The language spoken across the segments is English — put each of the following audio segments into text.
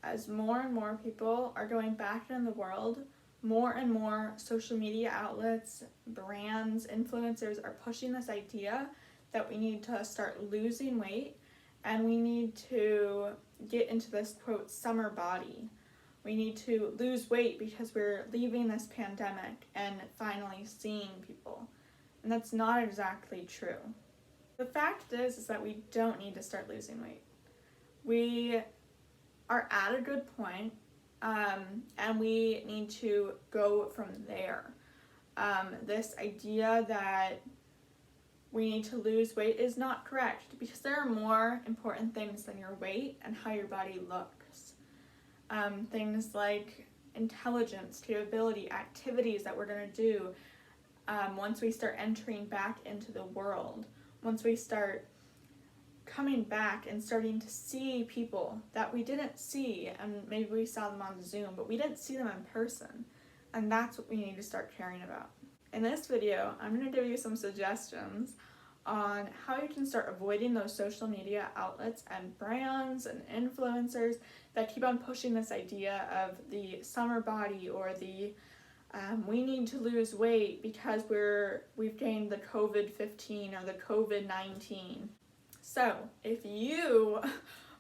as more and more people are going back in the world, more and more social media outlets, brands, influencers are pushing this idea that we need to start losing weight and we need to get into this, quote, summer body. We need to lose weight because we're leaving this pandemic and finally seeing people. And that's not exactly true. The fact is that we don't need to start losing weight. We are at a good point, and we need to go from there. This idea that we need to lose weight is not correct because there are more important things than your weight and how your body looks. Things like intelligence, capability, activities that we're going to do once we start entering back into the world, once we start coming back and starting to see people that we didn't see, and maybe we saw them on Zoom, but we didn't see them in person, and that's what we need to start caring about. In this video, I'm going to give you some suggestions on how you can start avoiding those social media outlets and brands and influencers that keep on pushing this idea of the summer body or the we need to lose weight because we've gained the COVID-15 or the COVID-19. So if you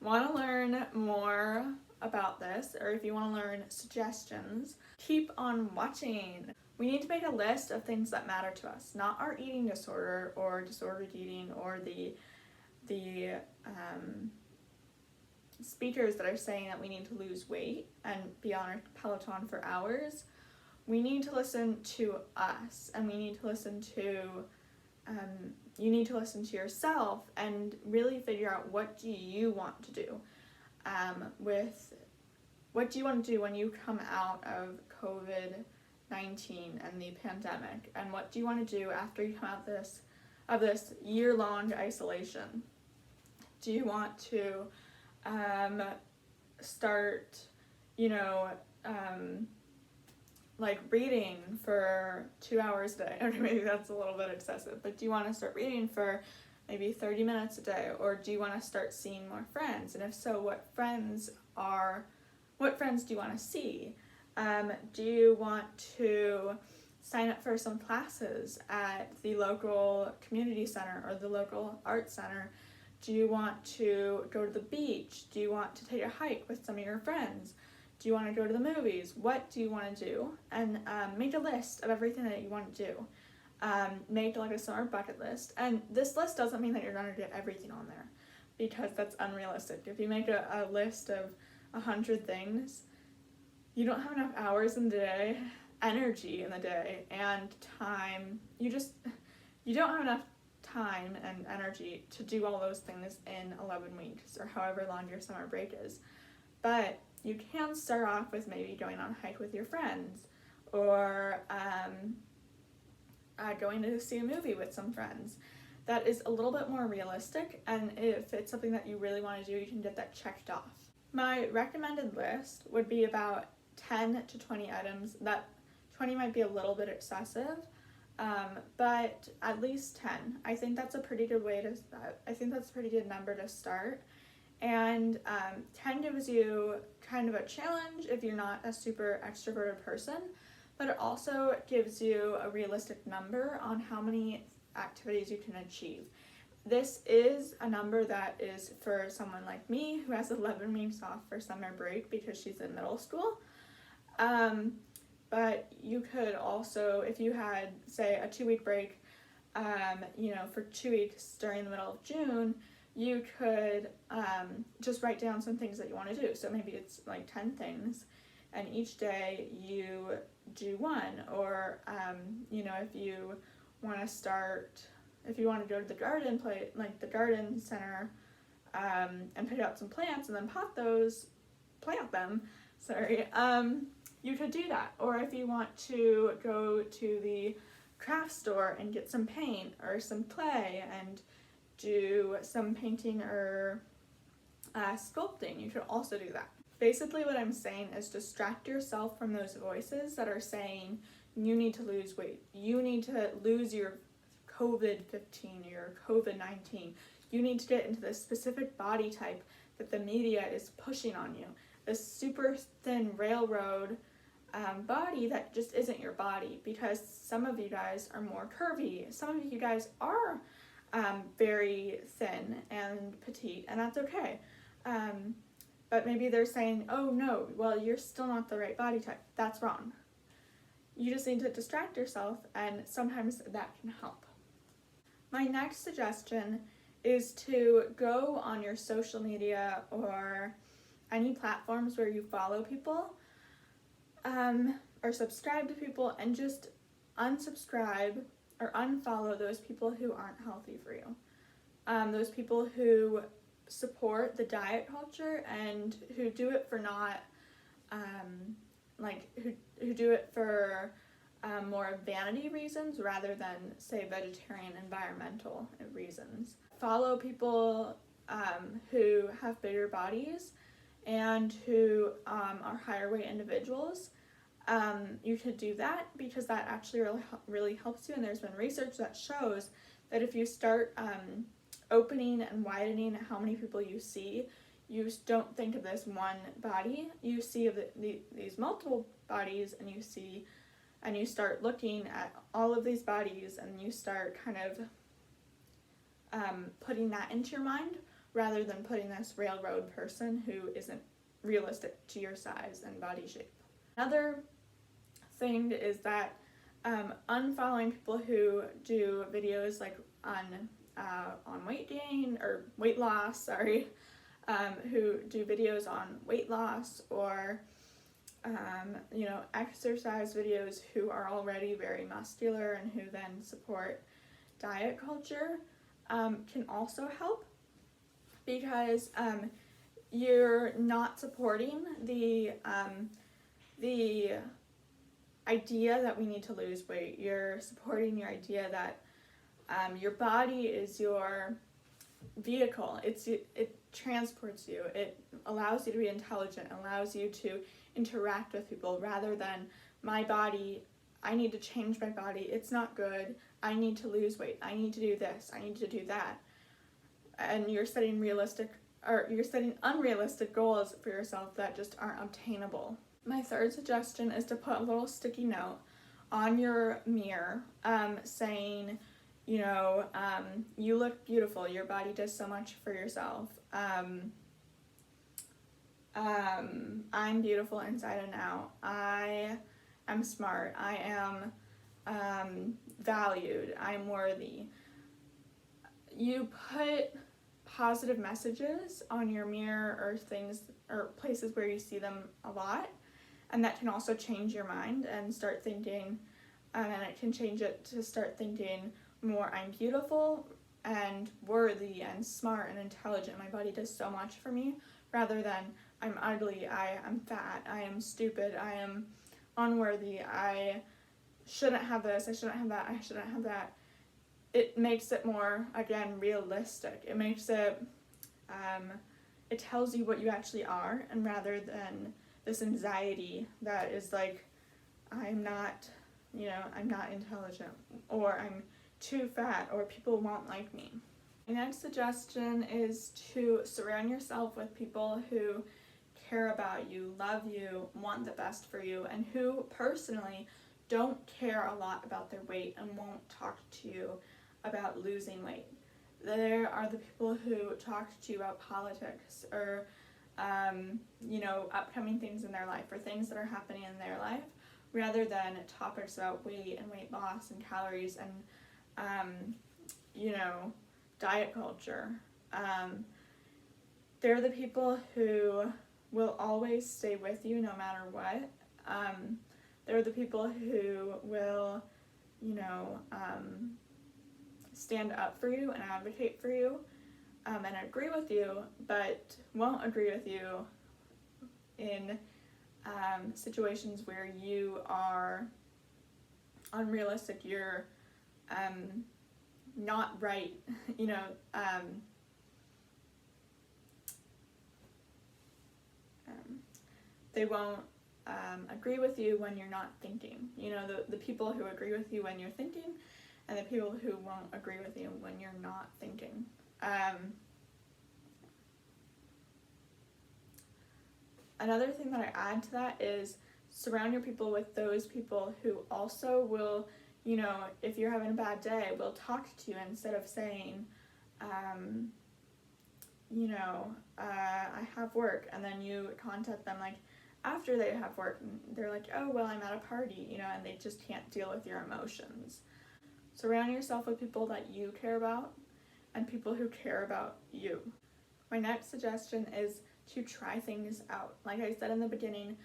want to learn more about this, or if you want to learn suggestions, keep on watching. We need to make a list of things that matter to us, not our eating disorder or disordered eating or the speakers that are saying that we need to lose weight and be on our Peloton for hours. We need to listen to us, and we need to listen to, you need to listen to yourself and really figure out what do you want to do what do you want to do when you come out of COVID-19 and the pandemic, and what do you want to do after you come out of this year-long isolation? Do you want to start, like reading for 2 hours a day? Okay, maybe that's a little bit excessive, but do you want to start reading for maybe 30 minutes a day, or do you want to start seeing more friends? And if so, what friends do you want to see? Do you want to sign up for some classes at the local community center or the local art center? Do you want to go to the beach? Do you want to take a hike with some of your friends? Do you want to go to the movies? What do you want to do? And make a list of everything that you want to do. Make like a summer bucket list. And this list doesn't mean that you're going to get everything on there, because that's unrealistic. If you make a list of 100 things, you don't have enough hours in the day, energy in the day, and time. You don't have enough time and energy to do all those things in 11 weeks or however long your summer break is. But you can start off with maybe going on a hike with your friends, or going to see a movie with some friends. That is a little bit more realistic, and if it's something that you really want to do, you can get that checked off. My recommended list would be about 10 to 20 items. That 20 might be a little bit excessive, but at least 10. I think that's a pretty good number to start. And 10 gives you kind of a challenge if you're not a super extroverted person, but it also gives you a realistic number on how many activities you can achieve. This is a number that is for someone like me who has 11 weeks off for summer break because she's in middle school. But you could also, if you had, say, a 2-week break, for 2 weeks during the middle of June, you could just write down some things that you want to do. So maybe it's like 10 things, and each day you do one. Or, if you want to go to the garden the garden center, and pick out some plants and then plant them, you could do that. Or if you want to go to the craft store and get some paint or some clay and do some painting or sculpting, you could also do that. Basically what I'm saying is distract yourself from those voices that are saying you need to lose weight, you need to lose your COVID-15, your COVID-19, you need to get into this specific body type that the media is pushing on you. a super thin railroad body that just isn't your body, because some of you guys are more curvy, some of you guys are very thin and petite, and that's okay. But maybe they're saying, oh no, well, you're still not the right body type. That's wrong. You just need to distract yourself, and sometimes that can help. My next suggestion is to go on your social media or any platforms where you follow people, or subscribe to people, and just unsubscribe or unfollow those people who aren't healthy for you. Those people who support the diet culture and who do it for not, who do it for more vanity reasons rather than, say, vegetarian environmental reasons. Follow people who have bigger bodies and who are higher weight individuals. You could do that because that actually really helps you, and there's been research that shows that if you start opening and widening how many people you see, you don't think of this one body, you see these multiple bodies, and you start looking at all of these bodies, and you start kind of putting that into your mind rather than putting this railroad person who isn't realistic to your size and body shape. Another thing is that unfollowing people who do videos like on weight gain or weight loss, who do videos on weight loss or exercise videos, who are already very muscular and who then support diet culture, can also help, because you're not supporting the idea that we need to lose weight. You're supporting your idea that your body is your vehicle. It transports you. It allows you to be intelligent, allows you to interact with people, rather than my body, I need to change my body, it's not good, I need to lose weight, I need to do this, I need to do that. And you're setting unrealistic goals for yourself that just aren't obtainable. My third suggestion is to put a little sticky note on your mirror saying, you look beautiful, your body does so much for yourself. I'm beautiful inside and out. I am smart. I am valued. I'm worthy. You put positive messages on your mirror or things or places where you see them a lot, and that can also change your mind and start thinking, and it can change it to start thinking more, I'm beautiful and worthy and smart and intelligent, my body does so much for me, rather than I'm ugly, I'm fat, I am stupid, I am unworthy, I shouldn't have this, I shouldn't have that, I shouldn't have that. It makes it more, again, realistic. It makes it, it tells you what you actually are, and rather than this anxiety that is like, I'm not intelligent, or I'm too fat, or people won't like me. My next suggestion is to surround yourself with people who care about you, love you, want the best for you, and who personally don't care a lot about their weight and won't talk to you about losing weight. There are the people who talk to you about politics or upcoming things in their life or things that are happening in their life, rather than topics about weight and weight loss and calories and diet culture. They're the people who will always stay with you no matter what. They're the people who will stand up for you and advocate for you and agree with you, but won't agree with you in situations where you are unrealistic, you're not right, they won't agree with you when you're not thinking. The people who agree with you when you're thinking, and the people who won't agree with you when you're not thinking. Another thing that I add to that is surround your people with those people who also will, you know, if you're having a bad day, will talk to you instead of saying, you know, I have work, and then you contact them like after they have work and they're like, oh, well, I'm at a party, you know, and they just can't deal with your emotions. Surround yourself with people that you care about and people who care about you. My next suggestion is to try things out. Like I said in the beginning,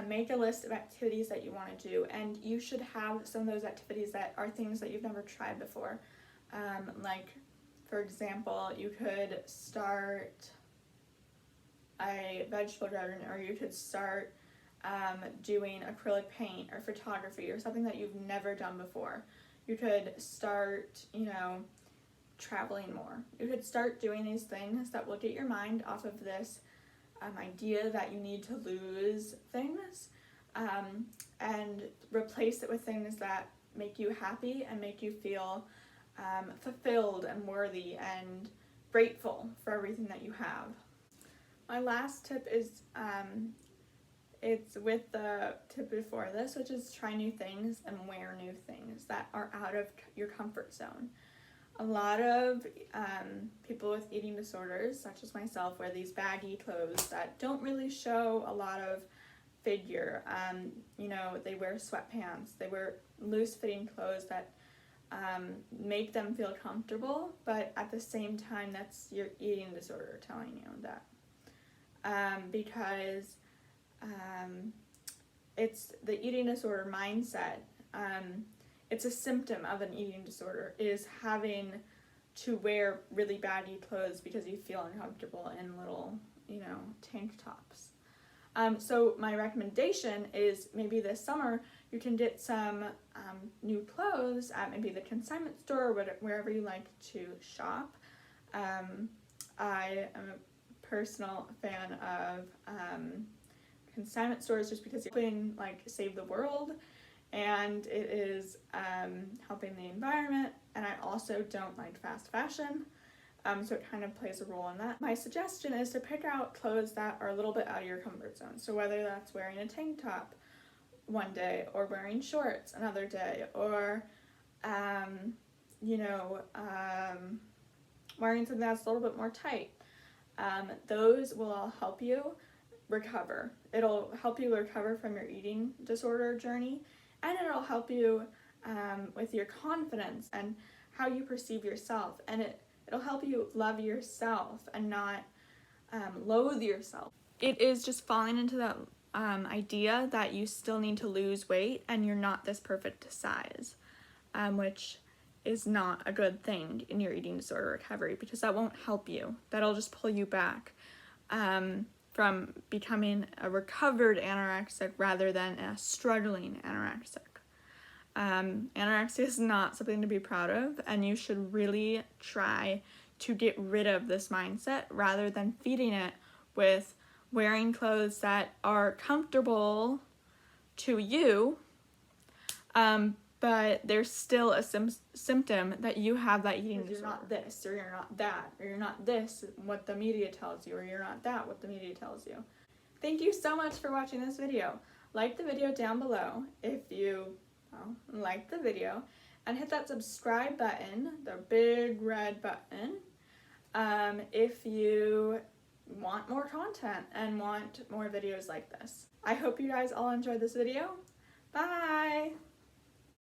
make a list of activities that you want to do, and you should have some of those activities that are things that you've never tried before. Like, for example, you could start a vegetable garden, or you could start doing acrylic paint or photography or something that you've never done before. You could start, you know, traveling more. You could start doing these things that will get your mind off of this idea that you need to lose things, and replace it with things that make you happy and make you feel fulfilled and worthy and grateful for everything that you have. My last tip is it's with the tip before this, which is try new things and wear new things that are out of your comfort zone. A lot of people with eating disorders, such as myself, wear these baggy clothes that don't really show a lot of figure. You know, they wear sweatpants, they wear loose-fitting clothes that make them feel comfortable, but at the same time, that's your eating disorder telling you that. Because it's the eating disorder mindset. It's a symptom of an eating disorder, is having to wear really baggy clothes because you feel uncomfortable in little, you know, tank tops. So my recommendation is maybe this summer you can get some new clothes at maybe the consignment store or wherever you like to shop. I am a personal fan of consignment stores just because you're helping like save the world, and it is helping the environment, and I also don't like fast fashion, so it kind of plays a role in that. My suggestion is to pick out clothes that are a little bit out of your comfort zone, so whether that's wearing a tank top one day, or wearing shorts another day, or wearing something that's a little bit more tight. Those will all help you recover. It'll help you recover from your eating disorder journey, and it'll help you with your confidence and how you perceive yourself, and it'll help you love yourself and not loathe yourself. It is just falling into that idea that you still need to lose weight and you're not this perfect size, which is not a good thing in your eating disorder recovery, because that won't help you. That'll just pull you back from becoming a recovered anorexic rather than a struggling anorexic. Anorexia is not something to be proud of, and you should really try to get rid of this mindset rather than feeding it with wearing clothes that are comfortable to you, but there's still a symptom that you have that eating disorder. You're not this, or you're not that, or you're not this, what the media tells you, or you're not that, what the media tells you. Thank you so much for watching this video. Like the video down below if you like the video, and hit that subscribe button, the big red button, if you want more content and want more videos like this. I hope you guys all enjoyed this video. Bye!